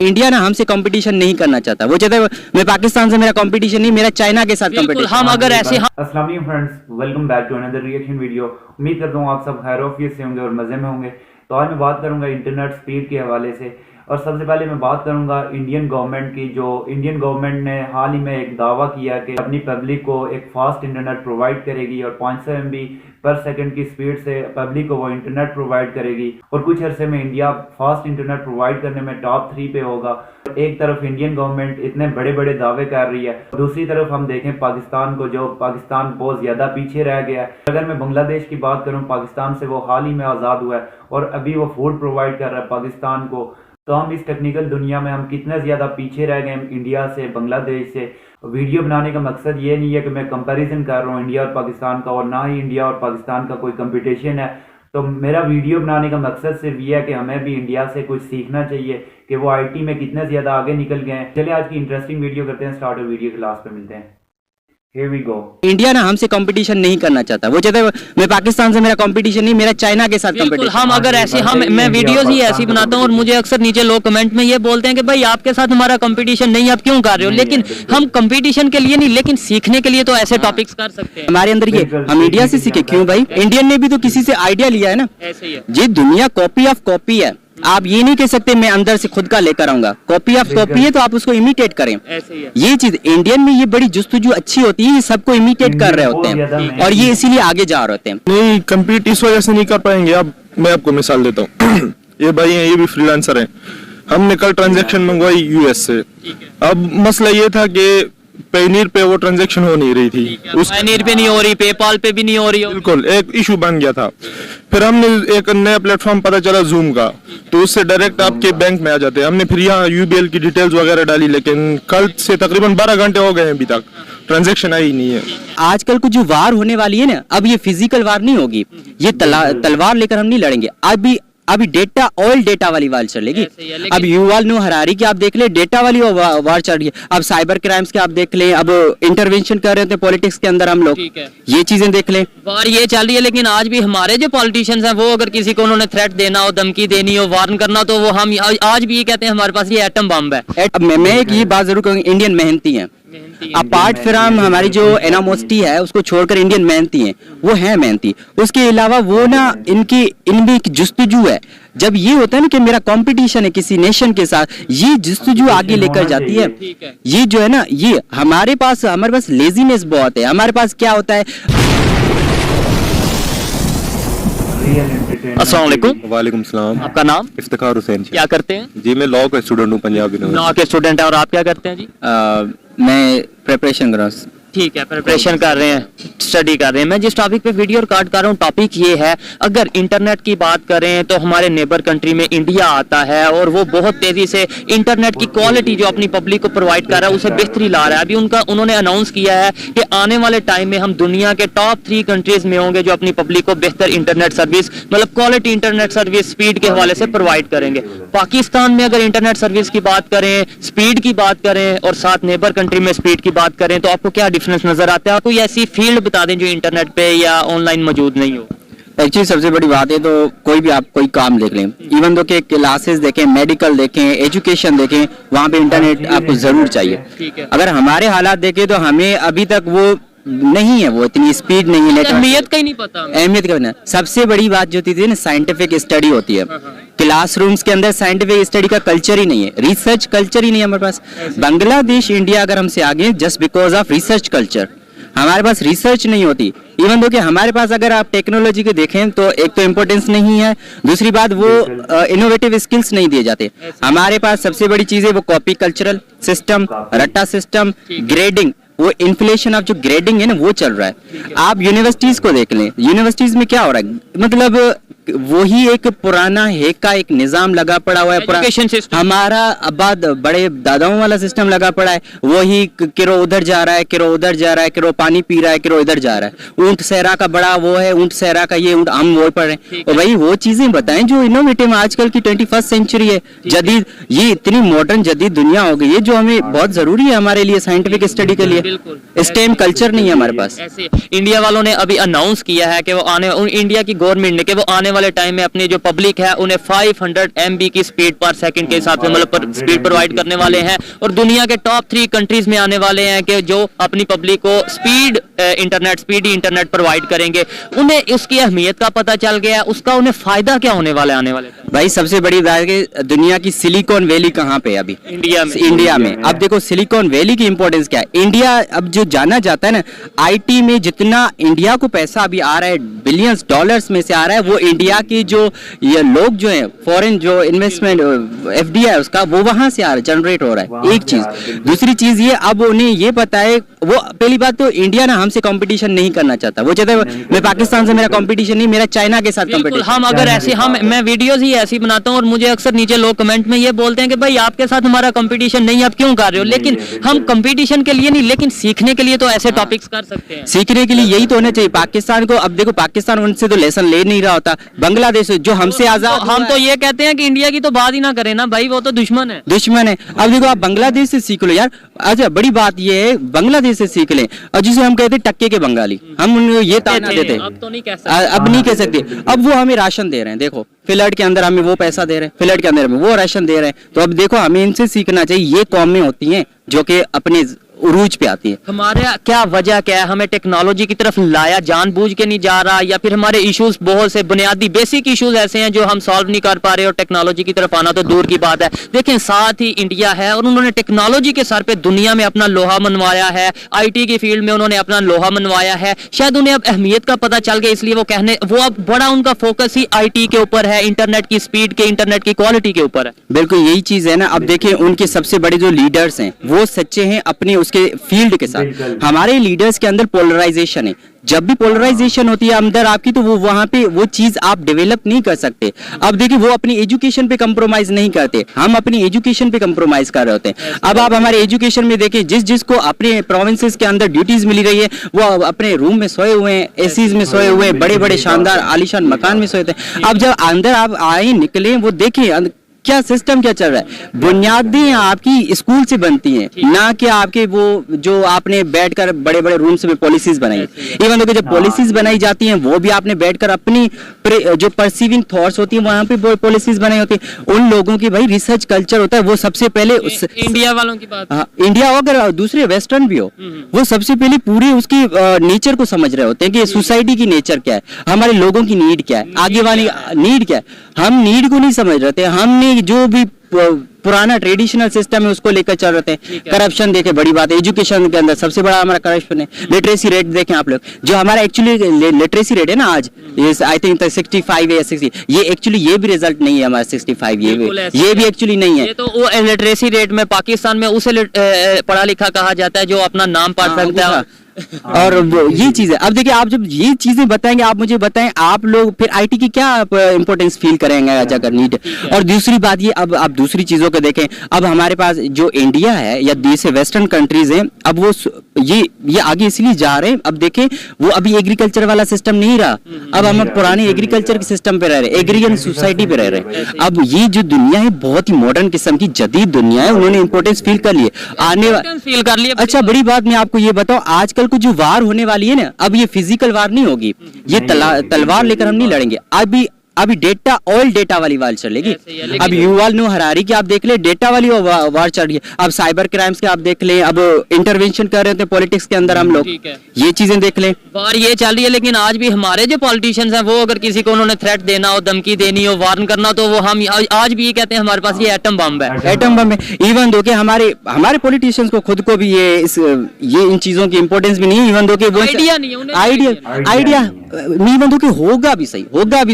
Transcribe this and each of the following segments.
India ना हमसे competition नहीं करना चाहता। वो चाहता है मैं पाकिस्तान से मेरा कंपटीशन नहीं, मेरा चाइना के साथ कंपटीशन। हम अगर ऐसे अस्सलाम वालेकुम friends, welcome back to another reaction video. उम्मीद करता हूँ आप सब खैर-ओ-आफियत से होंगे और मज़े में होंगे। तो आज मैं बात करूँगा इंटरनेट स्पीड के हवाले से, और सबसे पहले मैं बात करूँगा इंडियन गवर्नमेंट की। जो इंडियन गवर्नमेंट ने हाल ही में एक दावा किया कि अपनी पब्लिक को एक फास्ट इंटरनेट प्रोवाइड करेगी और 500 MB पर सेकंड की स्पीड से पब्लिक को वो इंटरनेट प्रोवाइड करेगी, और कुछ अरसे में इंडिया फास्ट इंटरनेट प्रोवाइड करने में टॉप 3 पे होगा। एक तरफ इंडियन गवर्नमेंट इतने बड़े बड़े दावे कर रही है, दूसरी तरफ हम देखें पाकिस्तान को, जो पाकिस्तान बहुत ज्यादा पीछे रह गया है। अगर मैं बांग्लादेश की बात करूं, पाकिस्तान से वो हाल ही में आज़ाद हुआ है और अभी वो फूड प्रोवाइड कर रहा है पाकिस्तान को। तो हम इस टेक्निकल दुनिया में हम कितने ज्यादा पीछे रह गए इंडिया से, बांग्लादेश से। वीडियो बनाने का मकसद ये नहीं है कि मैं कंपैरिजन कर रहा हूँ इंडिया और पाकिस्तान का, और ना ही इंडिया और पाकिस्तान का कोई कंपटीशन है। तो मेरा वीडियो बनाने का मकसद सिर्फ ये है कि हमें भी इंडिया से कुछ सीखना चाहिए कि वो IT में कितने ज्यादा आगे निकल गए हैं। चलिए आज की इंटरेस्टिंग वीडियो करते हैं स्टार्ट, और वीडियो के लास्ट पे मिलते हैं। Here we go. इंडिया ना हमसे कंपटीशन नहीं करना चाहता। वो चाहता है मैं पाकिस्तान से मेरा कंपटीशन नहीं, मेरा चाइना के साथ कंपटीशन। हम अगर ऐसे मैं वीडियोस ही ऐसी बनाता हूँ और मुझे अक्सर नीचे लोग कमेंट में ये बोलते हैं कि भाई आपके साथ हमारा कंपटीशन नहीं, आप क्यों कर रहे हो? लेकिन हम कंपटीशन के लिए नहीं, लेकिन सीखने के लिए तो ऐसे टॉपिक्स कर सकते हैं। हमारे अंदर ये हम इंडिया से सीखे क्यों भाई? इंडियन ने भी तो किसी से आइडिया लिया है ना। ऐसे ही है, ये दुनिया कॉपी ऑफ कॉपी है। आप ये नहीं कह सकते मैं अंदर से खुद का लेकर आऊंगा। कॉपी ऑफ कॉपी है तो आप उसको इमिटेट करें। ऐसे ही है। ये चीज इंडियन में ये बड़ी जुस्तजू अच्छी होती है, ये सबको इमिटेट कर रहे होते हैं और ये इसीलिए आगे जा रहे होते हैं। नहीं, कम्पीट इस वजह से नहीं कर पाएंगे। अब मैं आपको मिसाल देता हूँ। ये भाई हैं, ये भी फ्रीलांसर हैं। हमने कल ट्रांजैक्शन मंगवाई US से। अब मसला ये था कि पेनीर पे वो ट्रांजैक्शन हो नहीं रही थी, उस पेनीर पे नहीं हो रही, पेपाल पे भी नहीं हो रही। बिल्कुल एक इशू बन गया था। फिर हमने एक नया प्लेटफॉर्म पता चला जूम का, तो उससे डायरेक्ट आपके बैंक में आ जाते हैं। हमने फिर यहाँ UBL की डिटेल्स वगैरह डाली, लेकिन कल से तकरीबन 12 घंटे हो गए हैं, अभी तक ट्रांजैक्शन आई नहीं है। आजकल को जो वार होने वाली है ना, अब ये फिजिकल वार नहीं होगी, ये तलवार लेकर हम नहीं लड़ेंगे। अभी डेटा ऑयल डेटा वाली वार चलेगी। अब युवाल नो हरारी की आप देख ले, डेटा वाली वार चल रही है। अब साइबर क्राइम्स के आप देख लें, अब इंटरवेंशन कर रहे थे पॉलिटिक्स के अंदर हम लोग, ये चीजें देख लें। वार ये चल रही है, लेकिन आज भी हमारे जो पॉलिटिशियंस हैं वो अगर किसी को उन्होंने थ्रेट देना हो, धमकी देनी हो, वार्न करना, तो वो हम आज भी ये कहते हैं हमारे पास ये एटम बम है। मैं एक ये बात जरूर कहूँगी, इंडियन मेहनती है। अपार्ट फ्रॉम हमारी जो एनामोसिटी है उसको छोड़कर इंडियन मेहनती हैं, वो है मेहनती। उसके अलावा वो ना इनमें एक जुस्तजू है। जब ये होता है ना कि मेरा कंपटीशन है किसी नेशन के साथ, ये जुस्तजू आगे लेकर जाती है। ये जो है ना, ये हमारे पास लेजीनेस बहुत है। हमारे पास क्या होता है। अस्सलाम वालेकुम। वालेकुम सलाम। आपका नाम? इफ्तिखार हुसैन। क्या करते हैं जी मैं लॉ का स्टूडेंट हूँ, पंजाब यूनिवर्सिटी। लॉ के स्टूडेंट है, और आप क्या करते हैं जी? मैं प्रिपरेशन कर रहा हूँ। ठीक है, प्रिपरेशन कर रहे हैं, स्टडी कर रहे हैं। मैं जिस टॉपिक पे वीडियो रिकॉर्ड कर रहा हूँ, टॉपिक ये है, अगर इंटरनेट की बात करें तो हमारे नेबर कंट्री में इंडिया आता है, और वो बहुत तेजी से इंटरनेट की क्वालिटी जो अपनी पब्लिक को प्रोवाइड कर रहा है उसे बेहतरी ला रहा है। अभी उन्होंने अनाउंस किया है कि आने वाले टाइम में हम दुनिया के टॉप 3 कंट्रीज में होंगे जो अपनी पब्लिक को बेहतर इंटरनेट सर्विस, मतलब क्वालिटी इंटरनेट सर्विस स्पीड के हवाले से प्रोवाइड करेंगे। पाकिस्तान में अगर इंटरनेट सर्विस की बात करें, स्पीड की बात करें, और साथ नेबर कंट्री में स्पीड की बात करें, तो आपको क्या डिफरेंस नजर आता है? कोई ऐसी फील्ड बता दें जो इंटरनेट पे या ऑनलाइन मौजूद नहीं हो। एक्चुअली सबसे बड़ी बात है, तो कोई भी आप कोई काम देख लें, इवन दो के क्लासेस देखें, मेडिकल देखें, एजुकेशन देखें, वहाँ पे इंटरनेट आपको जरूर चाहिए। अगर हमारे हालात देखें तो हमें अभी तक वो नहीं है, वो इतनी स्पीड नहीं है। अहमियत का ही नहीं पता, अहमियत का नहीं। सबसे बड़ी बात जो होती है ना, साइंटिफिक स्टडी होती है। क्लासरूम्स के अंदर साइंटिफिक स्टडी का कल्चर ही नहीं है, रिसर्च कल्चर ही नहीं है हमारे पास। बांग्लादेश इंडिया अगर हमसे आगे just because of research culture, हमारे पास रिसर्च नहीं होती। इवन दो कि हमारे पास अगर आप टेक्नोलॉजी को देखें तो एक तो इम्पोर्टेंस नहीं है, दूसरी बात वो इनोवेटिव स्किल्स नहीं दिए जाते। हमारे पास सबसे बड़ी चीज है वो कॉपी कल्चरल सिस्टम, रट्टा सिस्टम, ग्रेडिंग, वो इन्फ्लेशन ऑफ जो ग्रेडिंग है ना वो चल रहा है। आप यूनिवर्सिटीज को देख लें, यूनिवर्सिटीज में क्या हो रहा है, मतलब वही एक पुराना हेक का एक निजाम लगा पड़ा हुआ है। हमारा आबाद बड़े दादाओं वाला सिस्टम लगा पड़ा है, वही किरो उधर जा रहा है, किरो उधर जा रहा है, किरो पानी पी रहा है, किरो इधर जा रहा है। ऊंट सहरा का बड़ा वो है, ऊंट सहरा का ये ऊंट, हम वो पढ़ रहे हैं। और भाई वो चीजें बताएं जो इनोवेटिव आजकल की 21st सेंचुरी है, जदीद, ये इतनी मॉडर्न जदीद दुनिया हो गई है जो हमें बहुत जरूरी है हमारे लिए साइंटिफिक स्टडी के लिए। स्टेम कल्चर नहीं है हमारे पास। इंडिया वालों ने अभी अनाउंस किया है कि वो इंडिया की गवर्नमेंट ने कि वो आने वाले टाइम में अपनी जो पब्लिक है उन्हें 500 MB की स्पीड पर सेकंड के हिसाब से मतलब स्पीड प्रोवाइड करने वाले हैं, और दुनिया के टॉप 3 कंट्रीज में आने वाले हैं कि जो अपनी पब्लिक को स्पीडी इंटरनेट प्रोवाइड करेंगे। उन्हें उसकी अहमियत का पता चल गया, उसका उन्हें फायदा क्या होने वाला है आने वाले time? भाई सबसे बड़ी बात है कि दुनिया की सिलिकॉन वैली कहाँ पे है अभी? इंडिया में। अब देखो सिलिकॉन वैली की इंपॉर्टेंस क्या है। इंडिया अब जो जाना जाता है ना आईटी में, जितना इंडिया को पैसा अभी आ रहा है बिलियंस डॉलर्स में से आ रहा है, वो इंडिया के जो ये लोग जो हैं फॉरेन जो इन्वेस्टमेंट FDI है उसका, वो वहां से आ रहा है, जनरेट हो रहा है। एक चीज। दूसरी चीज ये अब उन्हें ये पता है, वो पहली बात तो इंडिया ना हमसे कंपटीशन नहीं करना चाहता। वो चाहता है मैं पाकिस्तान से मेरा कंपटीशन नहीं, मेरा चाइना के साथ कंपटीशन। हम अगर ऐसे मैं वीडियोस ही ऐसी बनाता हूँ और मुझे अक्सर नीचे लोग कमेंट में ये बोलते हैं कि भाई आपके साथ हमारा कंपटीशन नहीं, आप क्यों कर रहे हो? लेकिन हम कंपटीशन के लिए नहीं, लेकिन सीखने के लिए तो ऐसे टॉपिक्स कर सकते हैं। सीखने के लिए यही तो होना चाहिए पाकिस्तान को। अब देखो पाकिस्तान उनसे तो लेसन ले नहीं रहा होता। बांग्लादेश जो हमसे आजाद, हम तो ये कहते हैं कि इंडिया की तो बात ही ना करें ना भाई, वो तो दुश्मन है। अब देखो आप बांग्लादेश से सीख लो यार। अच्छा बड़ी बात ये है बांग्लादेश से सीख लें, और जिसे हम कहते हैं टक्के के बंगाली, हम उन्हें ये ताना देते हैं। अब तो नहीं कह सकते, अब नहीं कह सकते। अब वो हमें राशन दे रहे हैं, देखो फ्लड के अंदर हमें वो पैसा दे रहे हैं, फ्लड के अंदर हमें वो राशन दे रहे हैं। तो अब देखो हमें इनसे सीखना चाहिए। ये कौमें होती हैं जो कि अपने उरूज पे आती है। हमारे क्या वजह क्या है, हमें टेक्नोलॉजी की तरफ लाया जानबूझ के नहीं जा रहा, या फिर हमारे इश्यूज बहुत से बुनियादी बेसिक इश्यूज ऐसे हैं जो हम सॉल्व नहीं कर पा रहे, और टेक्नोलॉजी की तरफ आना तो दूर की बात है। देखें साथ ही इंडिया है और उन्होंने टेक्नोलॉजी के सर पे दुनिया में अपना लोहा मनवाया है, IT की फील्ड में उन्होंने अपना लोहा मनवाया है। शायद उन्हें अब अहमियत का पता चल गया, इसलिए वो अब बड़ा उनका फोकस ही IT के ऊपर है, इंटरनेट की स्पीड के, इंटरनेट की क्वालिटी के ऊपर है। बिल्कुल यही चीज है ना। अब देखिए उनके सबसे बड़े जो लीडर्स हैं वो सच्चे हैं अपने उसके फील्ड के साथ। हमारे लीडर्स के अंदर पोलराइजेशन है। जब भी पोलराइजेशन होती है अंदर आपकी, तो वो वहां पे वो चीज आप डेवलप नहीं कर सकते। अब देखिए वो अपनी एजुकेशन पे कंप्रोमाइज नहीं करते, हम अपनी एजुकेशन पे कंप्रोमाइज कर रहे होते हैं। अब आप हमारे एजुकेशन में देखिए जिसको अपने प्रोविंसेस के अंदर ड्यूटीज मिली रही है वो अपने रूम में सोए हुए हैं, एसीज में सोए हुए हैं, बड़े बड़े शानदार आलीशान मकान में सोए थे। अब जब अंदर आप आए निकले, वो देखिए क्या सिस्टम क्या चल रहा है। बुनियादें आपकी स्कूल से बनती हैं, ना कि आपके वो जो आपने बैठकर बड़े बड़े रूम्स में पॉलिसीज बनाई। इवन तो जब पॉलिसीज बनाई जाती हैं वो भी आपने बैठकर अपनी जो परसीविंग थॉट्स होती है वहां पे पॉलिसीज बनाई होती है। उन लोगों की भाई रिसर्च कल्चर होता है, वो सबसे पहले इंडिया वालों की बात, इंडिया हो अगर दूसरे वेस्टर्न भी हो, वो सबसे पहले पूरी उसकी नेचर को समझ रहे होते हैं कि सोसाइटी की नेचर क्या है, हमारे लोगों की नीड क्या है, आगे वाली नीड क्या है। हम नीड को नहीं समझ रहे थे, हमने जो भी पुराना ट्रेडिशनल सिस्टम है उसको लेकर चल रहे थे। करप्शन देखे बड़ी बात है, एजुकेशन के अंदर सबसे बड़ा हमारा करप्शन है। लिटरेसी रेट देखें आप लोग, जो हमारा एक्चुअली लिटरेसी रेट है ना आज आई थिंक 65 या 60, ये एक्चुअली ये भी रिजल्ट नहीं है हमारा 65, ये भी एक्चुअली नहीं है। ये तो वो लिटरेसी रेट में पाकिस्तान में उसे पढ़ा लिखा कहा जाता है जो अपना नाम पढ़ सकता है। और ये चीज है। अब देखिए आप जब ये चीजें बताएंगे, आप मुझे बताएं आप लोग फिर IT की क्या इंपॉर्टेंस फील करेंगे अगर नीड। और दूसरी बात ये, अब आप दूसरी चीजों को देखें, अब हमारे पास जो इंडिया है या जैसे वेस्टर्न कंट्रीज हैं, अब वो ये आगे इसलिए जा रहे हैं। अब देखें वो अभी एग्रीकल्चर वाला सिस्टम नहीं रहा, अब हम पुराने एग्रीकल्चर के सिस्टम पे रह रहे हैं, एग्रीगन सोसाइटी पे रह रहे हैं। अब ये जो दुनिया है बहुत ही मॉडर्न किस्म की जदीद दुनिया है, उन्होंने इंपॉर्टेंस फील कर लिए, फील कर लिए। अच्छा बड़ी बात मैं आपको ये बताऊं, आजकल को जो वार होने वाली है ना, अब ये फिजिकल वार नहीं होगी, ये तलवार लेकर हम नहीं लड़ेंगे। अभी डेटा ऑयल डेटा वाली वार चलेगी। अब युवाल नो हरारी की आप देख ले, डेटा वाली वार चल रही है। अब साइबर क्राइम्स के आप देख ले, अब इंटरवेंशन कर रहे थे पॉलिटिक्स के अंदर हम लोग, ये चीजें देख ले, वार ये चल रही है। लेकिन आज भी हमारे जो पॉलिटिशियंस हैं वो अगर किसी को उन्होंने थ्रेट देना हो, धमकी देनी हो, वार्न करना, तो वो हम आज भी ये कहते हैं हमारे पास ये एटम बम है, एटम बम है। इवन दो के हमारे पॉलिटिशियंस को खुद को भी ये इन चीजों की इंपॉर्टेंस भी नहीं है। इवन दो के आइडिया नहीं है, आइडिया इवन दो के होगा भी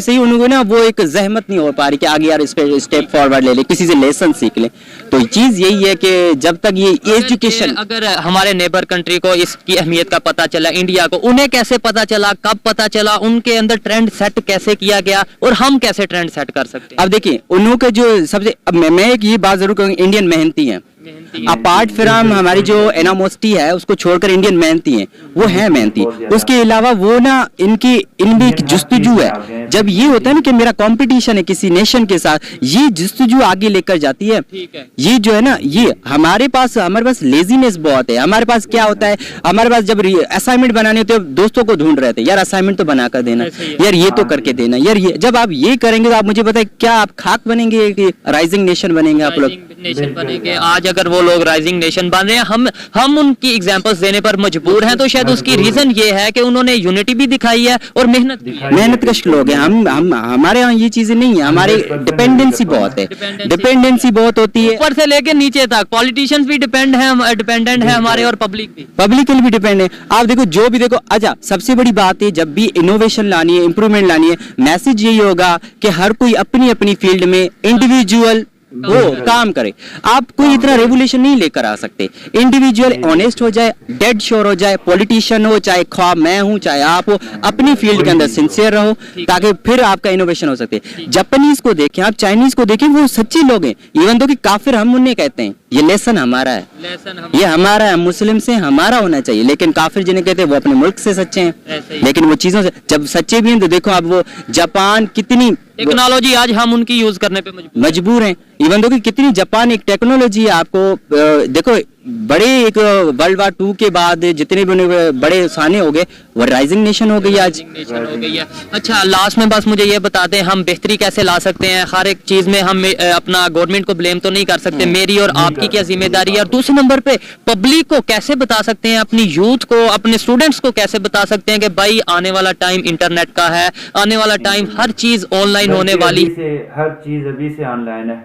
सही, उन्होंने ना वो एक जहमत नहीं हो पा रही कि आगे यार इस पे स्टेप फॉरवर्ड ले ले, किसी से लेसन सीख ले। तो चीज यही है कि जब तक ये एजुकेशन, अगर हमारे नेबर कंट्री को इसकी अहमियत का पता चला, इंडिया को, उन्हें कैसे पता चला, कब पता चला, उनके अंदर ट्रेंड सेट कैसे किया गया, और हम कैसे ट्रेंड सेट कर सकते हैं। अब देखिए उन्हों के जो सबसे, अब मैं एक ये बात जरूर कहूंगी, इंडियन मेहनती हैं, अपार्ट फ्रॉम हमारी जो एनामोस्टी है उसको छोड़कर इंडियन मेहनती हैं, वो है मेहनती। उसके अलावा वो ना इनमें एक जुस्तजू है। जब ये होता है ना कि मेरा कंपटीशन है किसी नेशन के साथ, ये जुस्तजू आगे लेकर जाती है। ये जो है ना, ये हमारे पास लेजीनेस बहुत है। हमारे पास क्या होता है, हमारे पास जब असाइनमेंट बनाने होते हैं दोस्तों को ढूंढ रहे थे, यार असाइनमेंट तो बना कर देना, यार ये तो करके देना, यार ये जब आप ये करेंगे तो आप मुझे बताए क्या आप खाक बनेंगे कि राइजिंग नेशन बनेंगे आप लोग? नेशन बनेंगे। आज अगर वो लोग राइजिंग नेशन बन रहे हैं, हम उनकी एग्जांपल्स देने पर मजबूर हैं, तो शायद उसकी रीजन ये है कि उन्होंने यूनिटी भी दिखाई है और मेहनत की है। मेहनत कश लोग हैं हम हमारे यहाँ ये चीजें नहीं है। हमारी डिपेंडेंसी बहुत है, डिपेंडेंसी बहुत होती है, ऊपर से लेके नीचे तक पॉलिटिशियंस भी डिपेंडेंट है हमारे, और पब्लिक भी डिपेंड है। आप देखो जो भी देखो, अच्छा सबसे बड़ी बात है जब भी इनोवेशन लानी है, इंप्रूवमेंट लानी है, मैसेज यही होगा कि हर कोई अपनी अपनी फील्ड में इंडिविजुअल वो काम करे। आप कोई इतना रेवोल्यूशन नहीं लेकर आ सकते। इंडिविजुअल ऑनेस्ट हो जाए, डेड श्योर हो जाए, पॉलिटिशियन हो चाहे ख्वाब मैं हूं चाहे आप हो, अपनी फील्ड के अंदर सिंसियर रहो ताकि फिर आपका इनोवेशन हो सकते। जापानीज को देखें, आप चाइनीज को देखें, वो सच्चे लोग हैं। इवन तो कि काफिर हम उन्हें कहते हैं, ये लेसन हमारा है, ये हमारा है, मुस्लिम से हमारा होना चाहिए। लेकिन काफिर जिन्हें कहते हैं वो अपने मुल्क से सच्चे हैं, लेकिन वो चीजों से जब सच्चे भी हैं तो देखो आप वो जापान कितनी टेक्नोलॉजी आज हम उनकी यूज करने पे मजबूर हैं। इवन दो कि कितनी जापान एक टेक्नोलॉजी है, आपको देखो बड़े एक वर्ल्ड वार 2 के बाद जितने भी बड़े साने हो गए वो राइजिंग नेशन हो गई आज। हो गई है। अच्छा लास्ट में बस मुझे ये बता दें, हम बेहतरी कैसे ला सकते हैं? हर एक चीज में हम अपना गवर्नमेंट को ब्लेम तो नहीं कर सकते, मेरी और आपकी क्या जिम्मेदारी है? और दूसरे नंबर पे पब्लिक को कैसे बता सकते हैं, अपनी यूथ को, अपने स्टूडेंट्स को कैसे बता सकते हैं कि भाई आने वाला टाइम इंटरनेट का है, आने वाला टाइम हर चीज ऑनलाइन होने वाली से, हर चीज अभी से ऑनलाइन है।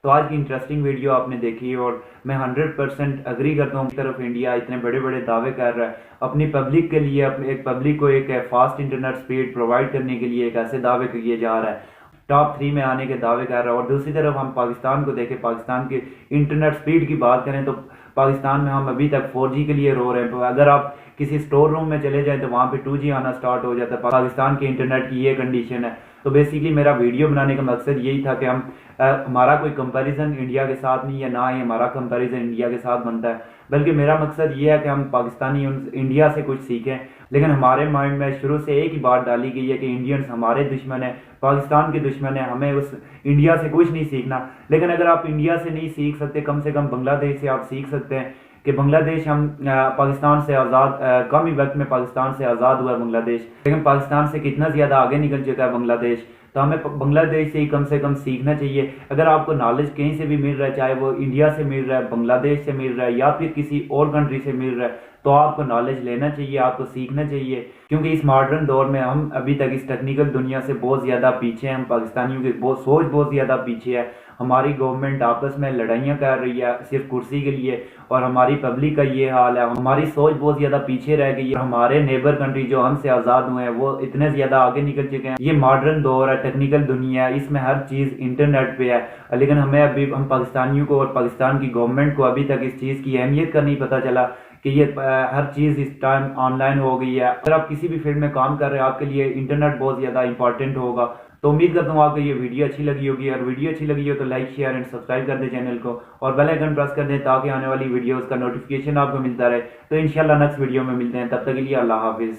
तो आज की इंटरेस्टिंग वीडियो आपने देखी और मैं 100% अग्री करता हूँ। तरफ इंडिया इतने बड़े बड़े दावे कर रहा है अपनी पब्लिक के लिए, अपने एक पब्लिक को एक फास्ट इंटरनेट स्पीड प्रोवाइड करने के लिए, एक ऐसे दावे किए जा रहा है, टॉप 3 में आने के दावे कर रहा है। और दूसरी तरफ हम पाकिस्तान को देखें, पाकिस्तान की इंटरनेट स्पीड की बात करें तो पाकिस्तान में हम अभी तक 4G के लिए रो रहे हैं। अगर आप किसी स्टोर रूम में चले जाए तो वहाँ पे 2G आना स्टार्ट हो जाता है। पाकिस्तान के इंटरनेट की ये कंडीशन है। तो बेसिकली मेरा वीडियो बनाने का मकसद यही था कि हम हमारा कोई कंपैरिजन इंडिया के साथ नहीं है, ना ही हमारा कंपैरिजन इंडिया के साथ बनता है, बल्कि मेरा मकसद ये है कि हम पाकिस्तानी इंडिया से कुछ सीखें। लेकिन हमारे माइंड में शुरू से एक ही बात डाली गई है कि इंडियंस हमारे दुश्मन है, पाकिस्तान के दुश्मन है, हमें उस इंडिया से कुछ नहीं सीखना। लेकिन अगर आप इंडिया से नहीं सीख सकते, कम से कम बांग्लादेश से आप सीख सकते हैं कि बांग्लादेश हम पाकिस्तान से आज़ाद, कम ही वक्त में पाकिस्तान से आज़ाद हुआ बांग्लादेश, लेकिन पाकिस्तान से कितना ज़्यादा आगे निकल चुका है बांग्लादेश। तो हमें बांग्लादेश से ही कम से कम सीखना चाहिए। अगर आपको नॉलेज कहीं से भी मिल रहा है, चाहे वो इंडिया से मिल रहा है, बांग्लादेश से मिल रहा है या फिर किसी और कंट्री से मिल रहा है, तो आपको नॉलेज लेना चाहिए, आपको सीखना चाहिए। क्योंकि इस मॉडर्न दौर में हम अभी तक इस टेक्निकल दुनिया से बहुत ज़्यादा पीछे हैं। हम पाकिस्तानियों की सोच बहुत ज़्यादा पीछे है। हमारी गवर्नमेंट आपस में लड़ाइयाँ कर रही है सिर्फ कुर्सी के लिए, और हमारी पब्लिक का ये हाल है। हमारी सोच बहुत ज़्यादा पीछे रह गई है। हमारे नेबर कंट्री जो हमसे आज़ाद हुए हैं वो इतने ज़्यादा आगे निकल चुके हैं। ये मॉडर्न दौर है, टेक्निकल दुनिया है, इसमें हर चीज़ इंटरनेट पे है। लेकिन हमें अभी, हम पाकिस्तानियों को और पाकिस्तान की गवर्नमेंट को अभी तक इस चीज़ की अहमियत का नहीं पता चला कि ये हर चीज़ इस टाइम ऑनलाइन हो गई है। अगर आप किसी भी फील्ड में काम कर रहे हैं, आपके लिए इंटरनेट बहुत ज़्यादा इंपॉर्टेंट होगा। तो उम्मीद करता हूँ आपको ये वीडियो अच्छी लगी होगी, और वीडियो अच्छी लगी हो तो लाइक शेयर एंड सब्सक्राइब कर दें चैनल को, और बेल आइकन प्रेस कर दें ताकि आने वाली वीडियोस का नोटिफिकेशन आपको मिलता रहे। तो इंशाल्लाह नेक्स्ट वीडियो में मिलते हैं, तब तक के लिए अल्लाह हाफिज़।